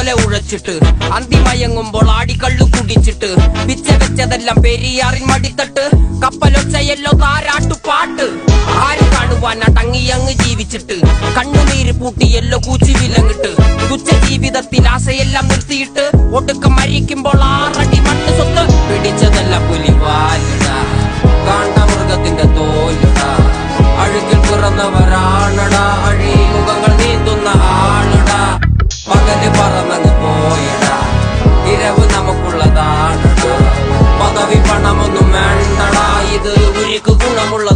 പോലെ ഉഴച്ചിട്ട് അന്തിമയങ്ങുമ്പോൾ ആടിക്കള്ളു കുടിച്ചിട്ട് പിച്ച വെച്ചതെല്ലാം പെരിയാറിൻ മടിത്തട്ട് കപ്പലൊച്ചയല്ലോ താരാട്ടുപാട്ട് ആര് കാണുവാനാ ടങ്ങിയങ്ങ് ജീവിച്ചിട്ട് കണ്ണുനീര് പൂട്ടിയല്ലോ കൂച്ചി വിലങ്ങിട്ട് തുച്ഛ ജീവിതത്തിൽ ആശയെല്ലാം നിർത്തിയിട്ട് ഒടുക്കം മരിക്കുമ്പോൾ 6 അടി മണ്ണ് സ്വത്ത് പിടിച്ചതല്ല പുലിവാലിടാ കാണ്ടാമൃഗത്തിന്റെ തോലിടാ അഴുക്കിൽ പിറന്നവരാണടാ അഴിമുഖങ്ങൾ നീന്തുന്ന ആളടാ പകല് പറന്നങ്ങ് പോയിടാ ഇരവ് നമുക്കുള്ളതാണടാ പദവി പണമൊന്നും വേണ്ടടാ ഇത് ഉരുക്ക് ഗുണമുള്ള